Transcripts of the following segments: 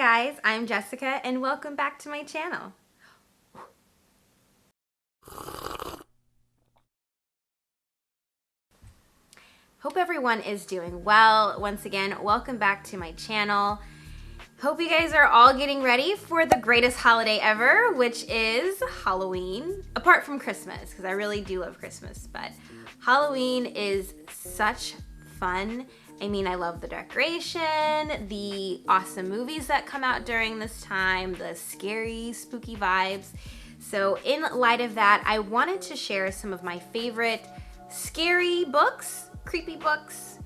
guys, I'm Jessica and welcome back to my channel. Hope everyone is doing well. Once again, welcome back to my channel. Hope you guys are all getting ready for the greatest holiday ever, which is Halloween. Apart from Christmas, because I really do love Christmas, but Halloween is such fun. I mean, I love the decoration, the awesome movies that come out during this time, the scary, spooky vibes. So in light of that, I wanted to share some of my favorite scary books, creepy books,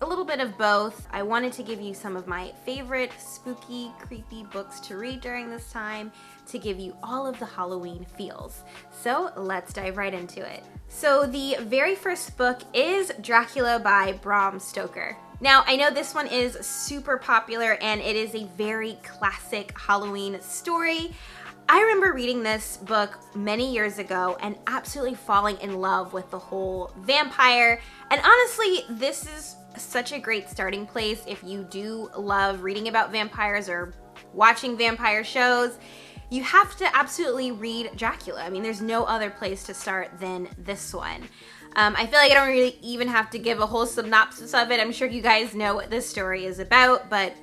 a little bit of both. I wanted to give you some of my favorite spooky, creepy books to read during this time to give you all of the Halloween feels. So let's dive right into it. So the very first book is Dracula by Bram Stoker. Now, I know this one is super popular and it is a very classic Halloween story. I remember reading this book many years ago and absolutely falling in love with the whole vampire. And honestly, this is such a great starting place if you do love reading about vampires or watching vampire shows. You have to absolutely read Dracula. I mean, there's no other place to start than this one. I feel like I don't really even have to give a whole synopsis of it. I'm sure you guys know what this story is about, but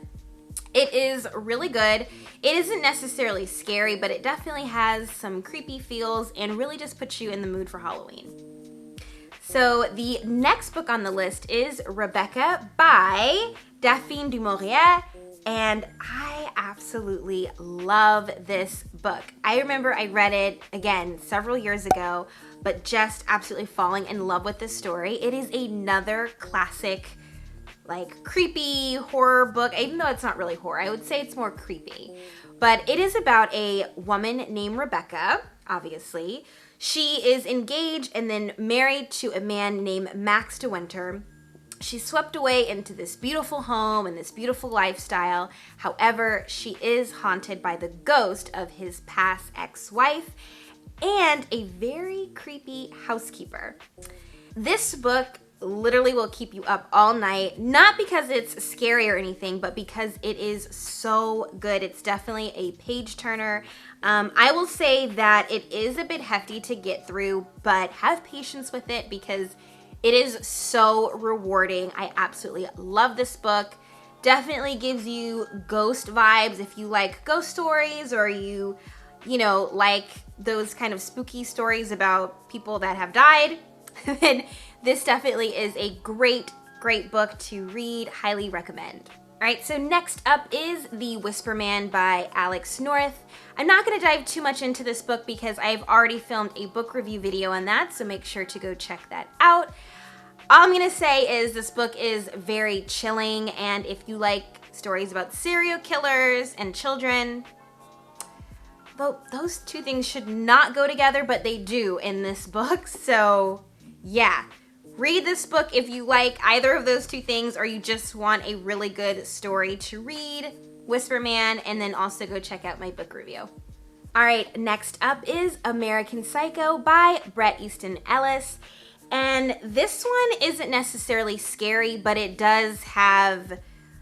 it is really good. It isn't necessarily scary, but it definitely has some creepy feels and really just puts you in the mood for Halloween. So the next book on the list is Rebecca by Daphne du Maurier, and I absolutely love this book. I remember I read it, again, several years ago, but just absolutely falling in love with this story. It is another classic, like, creepy horror book, even though it's not really horror. I would say it's more creepy. But it is about a woman named Rebecca, obviously. She is engaged and then married to a man named Max de Winter. She's swept away into this beautiful home and this beautiful lifestyle. However, she is haunted by the ghost of his past ex-wife and a very creepy housekeeper. This book literally will keep you up all night, not because it's scary or anything, but because it is so good. It's definitely a page turner. I will say that it is a bit hefty to get through, but have patience with it because it is so rewarding. I absolutely love this book. Definitely gives you ghost vibes if you like ghost stories or you know, like those kind of spooky stories about people that have died. Then this definitely is a great book to read. Highly recommend. All right, so next up is The Whisper Man by Alex North. I'm not going to dive too much into this book because I've already filmed a book review video on that, so make sure to go check that out. All I'm going to say is this book is very chilling, and if you like stories about serial killers and children, though those two things should not go together, but they do in this book. So yeah, read this book if you like either of those two things or you just want a really good story to read, Whisper Man, and then also go check out my book review. All right, next up is American Psycho by Bret Easton Ellis. And this one isn't necessarily scary, but it does have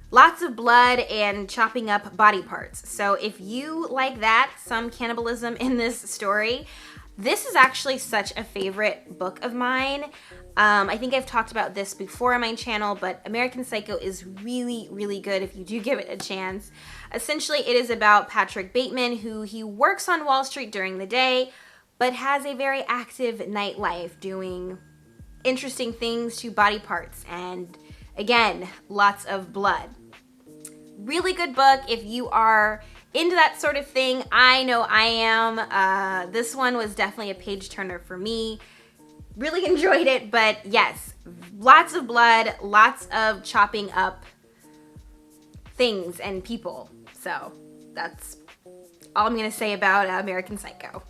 lots of blood and chopping up body parts. So if you like that, some cannibalism in this story, this is actually such a favorite book of mine. I think I've talked about this before on my channel, but American Psycho is really good if you do give it a chance. Essentially, it is about Patrick Bateman, who he works on Wall Street during the day, but has a very active nightlife doing interesting things to body parts, and again, lots of blood. Really good book if you are into that sort of thing. I know I am. This one was definitely a page turner for me. Really enjoyed it, but yes, lots of blood, lots of chopping up things and people. So that's all I'm gonna say about American Psycho.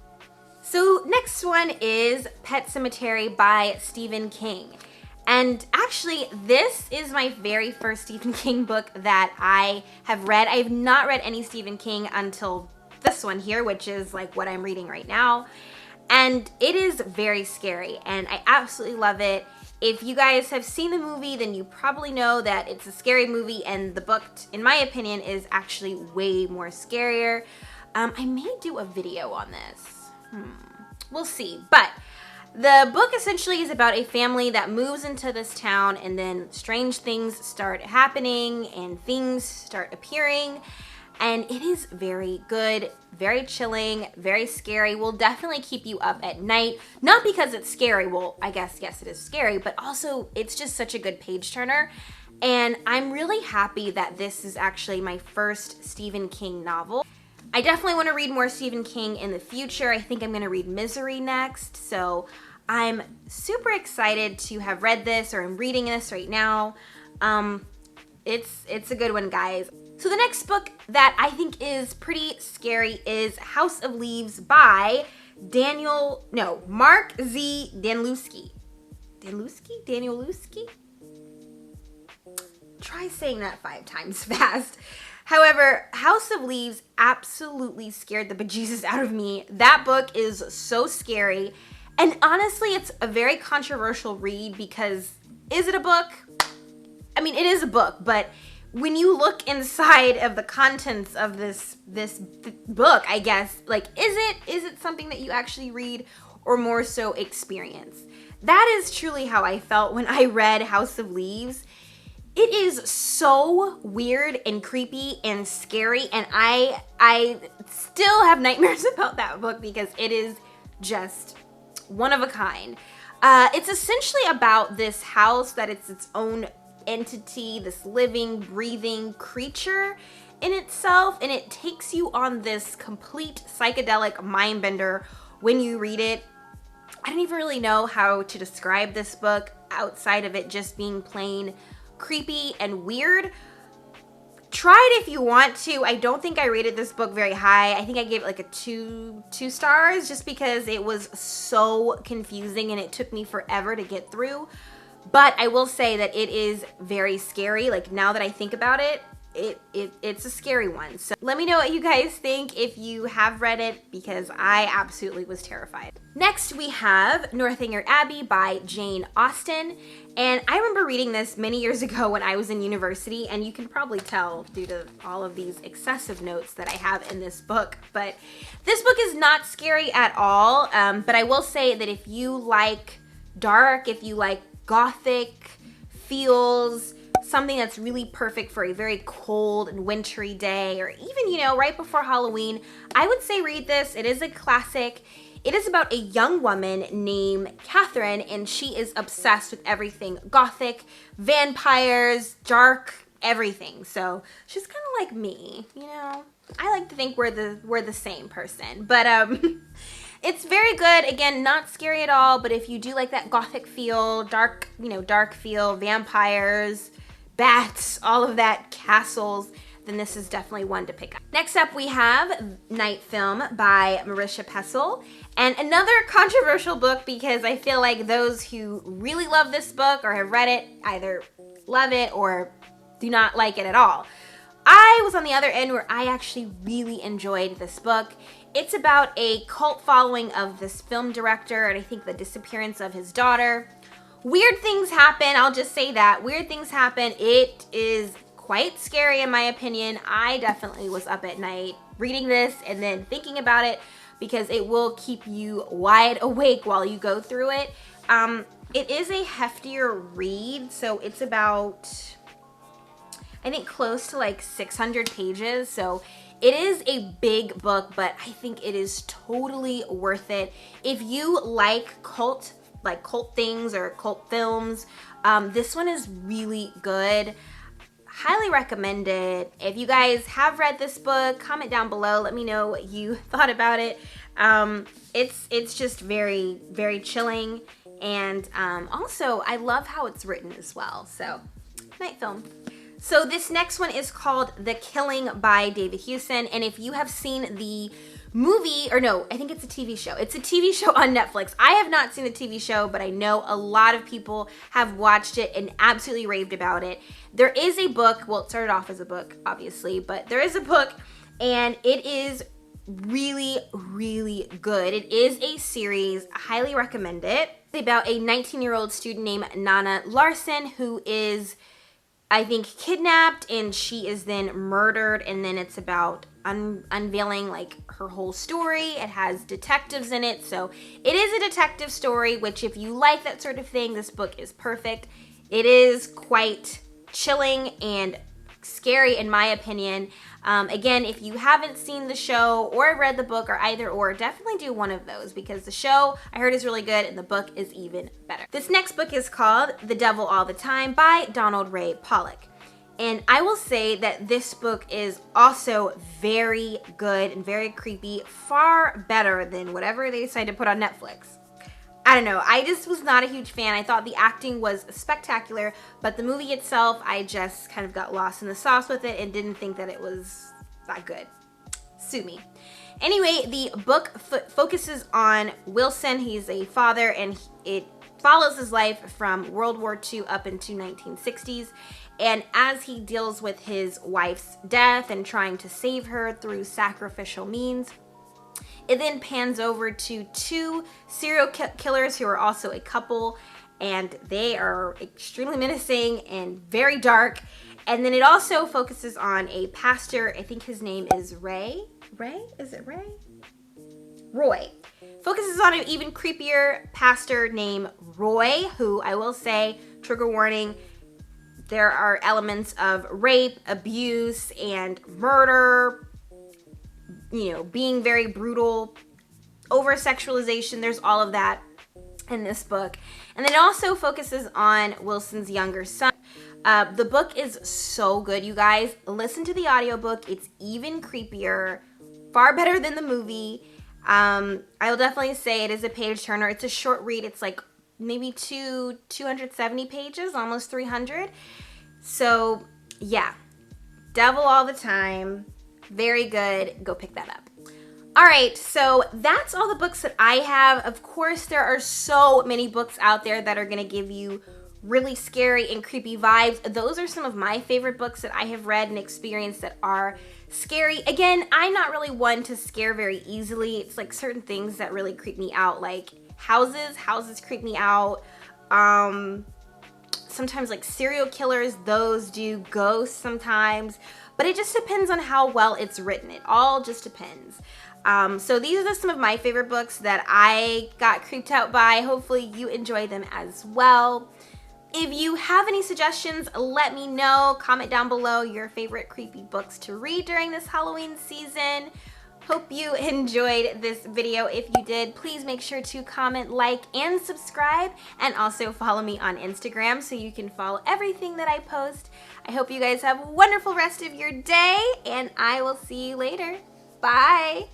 So next one is Pet Sematary by Stephen King. And actually, this is my very first Stephen King book that I have read. I have not read any Stephen King until this one here, which is like what I'm reading right now. And it is very scary, and I absolutely love it. If you guys have seen the movie, then you probably know that it's a scary movie, and the book, in my opinion, is actually way more scarier. I may do a video on this. We'll see. But the book essentially is about a family that moves into this town, and then strange things start happening and things start appearing. And it is very good, very chilling, very scary. Will definitely keep you up at night. Not because it's scary. Well, I guess, yes, it is scary, but also it's just such a good page turner. And I'm really happy that this is actually my first Stephen King novel. I definitely want to read more Stephen King in the future. I think I'm going to read Misery next. So I'm super excited to have read this, or I'm reading this right now. It's a good one, guys. So the next book that I think is pretty scary is House of Leaves by Mark Z. Danielewski. Danielewski? Try saying that 5 times fast. However, House of Leaves absolutely scared the bejesus out of me. That book is so scary. And honestly, it's a very controversial read because, is it a book? I mean, it is a book, but when you look inside of the contents of this book, I guess, like, is it something that you actually read, or more so experience? That is truly how I felt when I read House of Leaves. It is so weird and creepy and scary, and I still have nightmares about that book because it is just one of a kind. It's essentially about this house that it's its own entity, this living, breathing creature in itself, and it takes you on this complete psychedelic mind bender when you read it. I don't even really know how to describe this book outside of it just being plain creepy and weird. Try it if you want to. I don't think I rated this book very high. I think I gave it like a two stars just because it was so confusing and it took me forever to get through. But I will say that it is very scary. Like, now that I think about it, it's a scary one. So let me know what you guys think if you have read it, because I absolutely was terrified. Next, we have Northanger Abbey by Jane Austen. And I remember reading this many years ago when I was in university, and you can probably tell due to all of these excessive notes that I have in this book. But this book is not scary at all. But I will say that if you like dark, if you like gothic feels, something that's really perfect for a very cold and wintry day, or even, right before Halloween, I would say read this. It is a classic. It is about a young woman named Catherine, and she is obsessed with everything gothic, vampires, dark, everything. So she's kind of like me, I like to think we're the same person, but it's very good. Again, not scary at all, but if you do like that gothic feel, dark feel, vampires, bats, all of that, castles, then this is definitely one to pick up. Next up, we have Night Film by Marisha Pessl, and another controversial book because I feel like those who really love this book or have read it either love it or do not like it at all. I was on the other end where I actually really enjoyed this book. It's about a cult following of this film director, and I think the disappearance of his daughter. Weird things happen, I'll just say that. Weird things happen. It is quite scary in my opinion. I definitely was up at night reading this and then thinking about it because it will keep you wide awake while you go through it. It is a heftier read, so it's about, I think, close to like 600 pages. So it is a big book, but I think it is totally worth it. If you like cult things or cult films, this one is really good. Highly recommend it. If you guys have read this book, comment down below. Let me know what you thought about it. It's just very, very chilling. And also, I love how it's written as well. So, Night Film. So this next one is called The Killing by David Hewson. And if you have seen the movie, or no, I think it's a TV show. It's a TV show on Netflix. I have not seen the TV show, but I know a lot of people have watched it and absolutely raved about it. There is a book, well, it started off as a book, obviously, but there is a book, and it is really, really good. It is a series. I highly recommend it. About a 19-year-old student named Nana Larson who is, I think, kidnapped, and she is then murdered, and then it's about unveiling like her whole story. It has detectives in it, so it is a detective story, which if you like that sort of thing, this book is perfect. It is quite chilling and scary in my opinion. Again, if you haven't seen the show or read the book or either or, definitely do one of those because the show I heard is really good and the book is even better. This next book is called The Devil All the Time by Donald Ray Pollock. And I will say that this book is also very good and very creepy, far better than whatever they decided to put on Netflix. I don't know, I just was not a huge fan. I thought the acting was spectacular, but the movie itself, I just kind of got lost in the sauce with it and didn't think that it was that good. Sue me. Anyway, the book focuses on Wilson. He's a father, and it follows his life from World War II up into 1960s. And as he deals with his wife's death and trying to save her through sacrificial means, it then pans over to two serial killers who are also a couple, and they are extremely menacing and very dark. And then it also focuses on a pastor. I think his name is Ray? Ray? Is it Ray? Roy. Focuses on an even creepier pastor named Roy, who I will say, trigger warning, there are elements of rape, abuse, and murder, you know, being very brutal, over-sexualization. There's all of that in this book. And then it also focuses on Wilson's younger son. The book is so good, you guys. Listen to the audiobook. It's even creepier, far better than the movie. I will definitely say it is a page turner. It's a short read. It's like maybe 270 pages, almost 300. So yeah, Devil All the Time. Very good. Go pick that up. All right, so that's all the books that I have. Of course, there are so many books out there that are going to give you really scary and creepy vibes. Those are some of my favorite books that I have read and experienced that are scary. Again, I'm not really one to scare very easily. It's like certain things that really creep me out, like houses. Houses creep me out. Sometimes like serial killers, those do. Ghosts sometimes. But it just depends on how well it's written. It all just depends. So these are some of my favorite books that I got creeped out by. Hopefully you enjoy them as well. If you have any suggestions, let me know. Comment down below your favorite creepy books to read during this Halloween season. Hope you enjoyed this video. If you did, please make sure to comment, like, and subscribe, and also follow me on Instagram so you can follow everything that I post. I hope you guys have a wonderful rest of your day, and I will see you later. Bye!